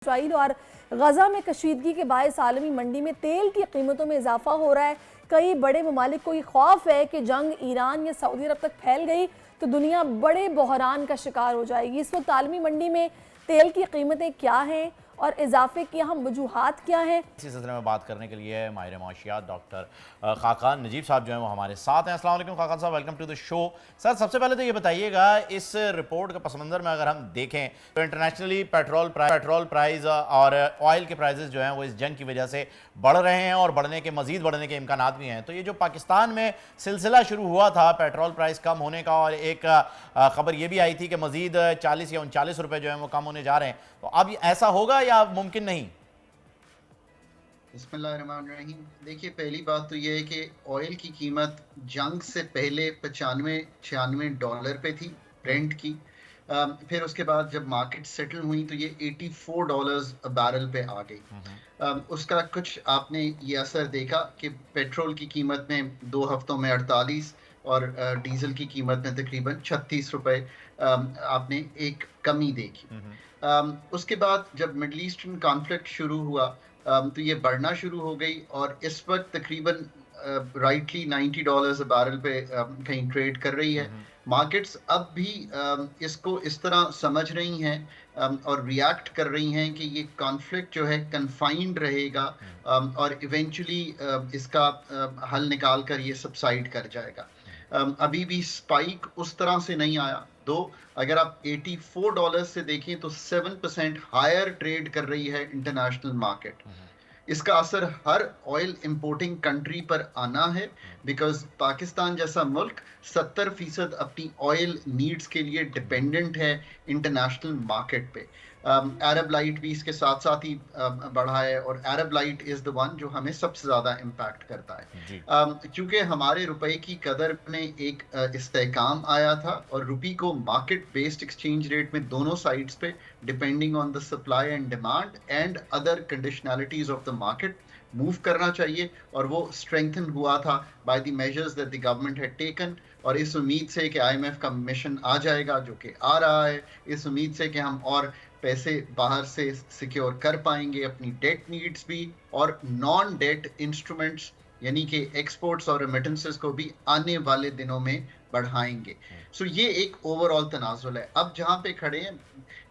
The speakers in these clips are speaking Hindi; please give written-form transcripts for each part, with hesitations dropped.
इसराइल और गजा में कशीदगी के बायस आलमी मंडी में तेल की कीमतों में इजाफा हो रहा है। कई बड़े ममालिक को ये खौफ है कि जंग ईरान या सऊदी अरब तक फैल गई तो दुनिया बड़े बहरान का शिकार हो जाएगी। इस वक्त आलमी मंडी में तेल की कीमतें क्या हैं और इजाफे की अहम वजूहात क्या हैं, इसी सिलसिले में बात करने के लिए माहिर माशियात डॉक्टर खाकान नजीब साहब जो हैं वो हमारे साथ हैं। अस्सलाम वालेकुम खाकान साहब, welcome to the show. Sir, सबसे पहले तो ये बताइएगा, इस रिपोर्ट का पस मंज़र में अगर हम देखें तो इंटरनेशनली पेट्रोल प्राइस और ऑयल के प्राइसेस जो हैं वो इस जंग की वजह से बढ़ रहे हैं और मज़ीद बढ़ने के इम्कानात भी हैं। तो ये जो पाकिस्तान में सिलसिला शुरू हुआ था पेट्रोल प्राइस कम होने का, और एक खबर ये भी आई थी कि मज़ीद 40 या 39 रुपये जो हैं वो कम होने जा रहे हैं, तो अब ऐसा होगा या मुमकिन नहीं? बिस्मिल्लाहिर्रहमानिर्रहीम। देखिए, पहली बात तो ये है कि ऑयल की कीमत जंग से पहले 95-96 डॉलर पे थी ब्रेंट की। फिर उसके बाद जब मार्केट सेटल हुई तो ये 84 डॉलर्स बैरल पे आ गई। उसका कुछ आपने ये असर देखा कि पेट्रोल की कीमत में 2 हफ्तों में 48 और डीजल की कीमत में तकरीबन 36 रुपए आपने एक कमी देखी। उसके बाद जब मिडल ईस्टर्न कॉन्फ्लिक्ट शुरू हुआ तो ये बढ़ना शुरू हो गई और इस वक्त तकरीबन राइटली 90 डॉलर्स बैरल पे कहीं ट्रेड कर रही है। मार्केट्स अब भी इसको इस तरह समझ रही हैं और रिएक्ट कर रही हैं कि ये कॉन्फ्लिक्ट जो है कन्फाइंड रहेगा और इवेंचुअली इसका हल निकाल कर ये सबसाइड कर जाएगा। अभी भी स्पाइक उस तरह से नहीं आया। दो अगर आप 84 डॉलर से देखें तो 7% हायर ट्रेड कर रही है इंटरनेशनल मार्केट। इसका असर हर ऑयल इंपोर्टिंग कंट्री पर आना है, बिकॉज पाकिस्तान जैसा मुल्क 70% अपनी ऑयल नीड्स के लिए डिपेंडेंट है इंटरनेशनल मार्केट पे। अरब लाइट भी इसके साथ साथ ही बढ़ा है और अरब लाइट इज द वन जो हमें सबसे ज्यादा इम्पैक्ट करता है। क्योंकि हमारे रुपए की कदर में एक इस्तेहकाम आया था और रुपी को मार्केट बेस्ड एक्सचेंज रेट में दोनों साइड्स पे depending on the supply and demand and other conditionalities of the market move करना चाहिए, और वो स्ट्रेंथन हुआ था by the measures that the government had taken. और इस उम्मीद से कि आईएमएफ का मिशन आ जाएगा जो कि आ रहा है, इस उम्मीद से कि हम और पैसे बाहर से सिक्योर कर पाएंगे, अपनी डेट नीड्स भी और नॉन डेट इंस्ट्रूमेंट्स यानी कि एक्सपोर्ट्स और रेमिटेंसेस को भी आने वाले दिनों में बढ़ाएंगे। सो ये एक ओवरऑल तनाजुल है। अब जहां पे खड़े हैं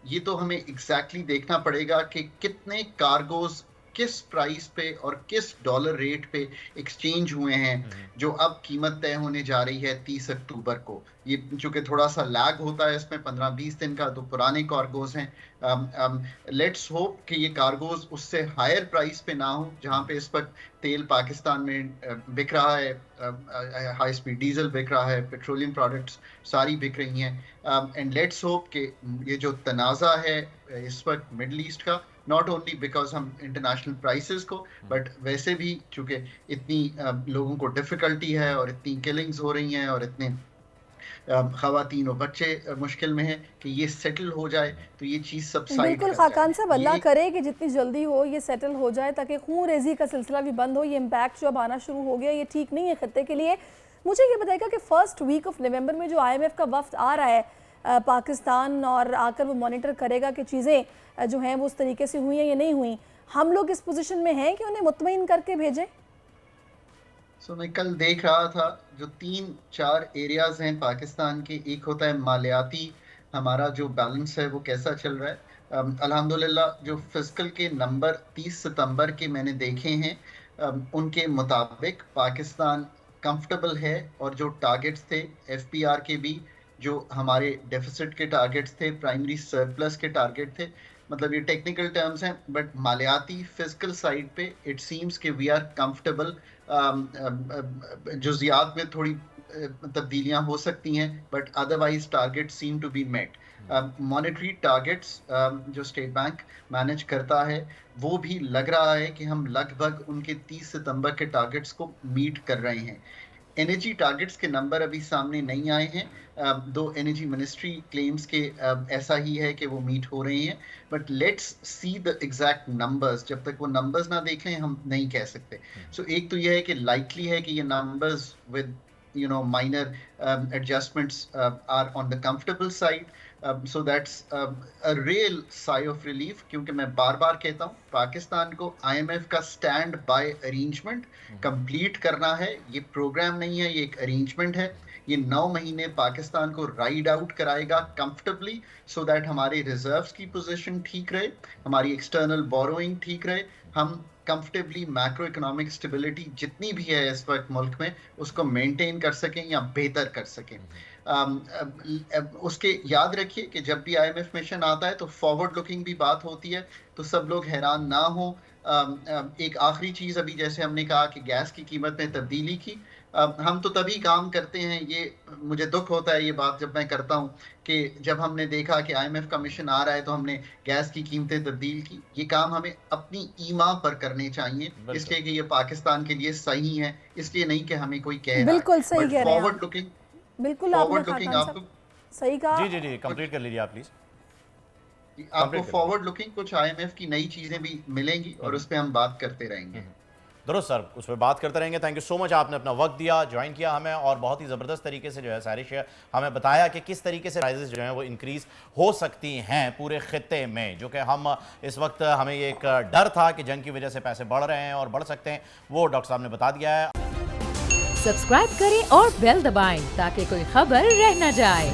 ये तो हमें एग्जैक्टली देखना पड़ेगा कि कितने कार्गोज किस प्राइस पे और किस डॉलर रेट पे एक्सचेंज हुए हैं, जो अब कीमत तय होने जा रही है 30 अक्टूबर को। ये चूंकि थोड़ा सा लैग होता है इसमें 15-20 दिन का, तो पुराने कार्गोज हैं। लेट्स होप कि ये कार्गोज उससे हायर प्राइस पे ना हो जहां पे इस वक्त तेल पाकिस्तान में बिक रहा है, हाई स्पीड डीजल बिक रहा है, पेट्रोलियम प्रोडक्ट्स सारी बिक रही हैं। एंड लेट्स होप कि ये जो तनाज़ा है इस वक्त मिडल ईस्ट का, नॉट ओनली बिकॉज हम इंटरनेशनल प्राइसेस को, बट वैसे भी चूंकि इतनी लोगों को डिफिकल्टी है और इतनी किलिंग्स हो रही हैं और इतने खवातीन और बच्चे मुश्किल में हैं, कि ये सेटल हो जाए तो ये चीज़ सबसाइड बिल्कुल खाकान साहब, अल्लाह करे कि जितनी जल्दी हो ये सेटल हो जाए ताकि खून रेजी का सिलसिला भी बंद हो। ये इम्पैक्ट जो अब आना शुरू हो गया ये ठीक नहीं है खत्ते के लिए। मुझे ये बताएगा कि फर्स्ट वीक ऑफ नवंबर में जो आईएमएफ का वफ्द आ रहा है पाकिस्तान, और आकर वो मॉनिटर करेगा कि चीज़ें जो हैं वो उस तरीके से हुई हैं या नहीं हुई, हम लोग इस पोजीशन में हैं कि उन्हें मुतमईन करके भेजें? मैं कल देख रहा था जो 3-4 एरियाज हैं पाकिस्तान के। एक होता है मालियाती, हमारा जो बैलेंस है वो कैसा चल रहा है। अल्हम्दुलिल्लाह जो फिस्कल के नंबर 30 सितंबर के मैंने देखे हैं, उनके मुताबिक पाकिस्तान कंफर्टेबल है, और जो टारगेट्स थे एफपीआर के भी, जो हमारे डेफिसिट के टारगेट्स थे, प्राइमरी सरप्लस के टारगेट थे, मतलब ये टेक्निकल टर्म्स हैं, बट मालियाती फिजिकल साइड पे इट सीम्स कि वी आर कंफर्टेबल। जुजियात में थोड़ी तब्दीलियां हो सकती हैं, but otherwise target seem to be met. Monetary targets जो स्टेट बैंक मैनेज करता है, वो भी लग रहा है कि हम लगभग उनके 30 सितंबर के टारगेट्स को मीट कर रहे हैं। एनर्जी टारगेट्स के नंबर अभी सामने नहीं आए हैं, दो एनर्जी मिनिस्ट्री क्लेम्स के ऐसा ही है कि वो मीट हो रहे हैं, but let's see the exact numbers. जब तक वो नंबर्स ना देख लें हम नहीं कह सकते। सो एक तो यह है कि लाइकली है कि ये numbers with minor adjustments are on the comfortable side. So that's a real sigh of relief, क्योंकि मैं बार बार कहता हूँ पाकिस्तान को आईएमएफ का स्टैंड बाय अरेंजमेंट कंप्लीट करना है। ये प्रोग्राम नहीं है, ये एक अरेंजमेंट है। ये 9 महीने पाकिस्तान को राइड आउट कराएगा कंफर्टेबली, सो दैट हमारे रिजर्व्स की पोजीशन ठीक रहे, हमारी एक्सटर्नल बोरोइंग ठीक रहे, हम कंफर्टेबली मैक्रो इकोनॉमिक स्टेबिलिटी जितनी भी है इस वक्त मुल्क में उसको मेंटेन कर सकें या बेहतर कर सकें। उसके याद रखिए कि जब भी आईएमएफ मिशन आता है तो फॉरवर्ड लुकिंग भी बात होती है, तो सब लोग हैरान ना हो। एक आखिरी चीज, अभी जैसे हमने कहा कि गैस की कीमत में तब्दीली की, हम तो तभी काम करते हैं, ये मुझे दुख होता है ये बात जब मैं करता हूँ कि जब हमने देखा कि आईएमएफ का मिशन आ रहा है तो हमने गैस की कीमतें तब्दील की। ये काम हमें अपनी ईमा पर करने चाहिए, इसलिए कि ये पाकिस्तान के लिए सही है, इसलिए नहीं कि हमें कोई कह रहा है। बिल्कुल सही कह रहे हैं फॉरवर्ड आप। लुकिंग, बिल्कुल आपने फॉरवर्ड लुकिंग खाकान आपको साहब सही कहा। जी जी जी, कंप्लीट कर लीजिए आप प्लीज। आपको फॉरवर्ड लुकिंग कुछ आईएमएफ की नई चीजें भी मिलेंगी और उस पर हम बात करते रहेंगे। दुरुस्त सर, उस पर बात करते रहेंगे। थैंक यू सो मच, आपने अपना वक्त दिया, ज्वाइन किया हमें और बहुत ही ज़बरदस्त तरीके से जो है सारिश हमें बताया कि किस तरीके से प्राइजेस जो हैं वो इंक्रीज़ हो सकती हैं पूरे खित्ते में, जो कि हम इस वक्त हमें ये एक डर था कि जंग की वजह से पैसे बढ़ रहे हैं और बढ़ सकते हैं, वो डॉक्टर साहब ने बता दिया है। सब्सक्राइब करें और बेल दबाएं ताकि कोई खबर रह न जाए।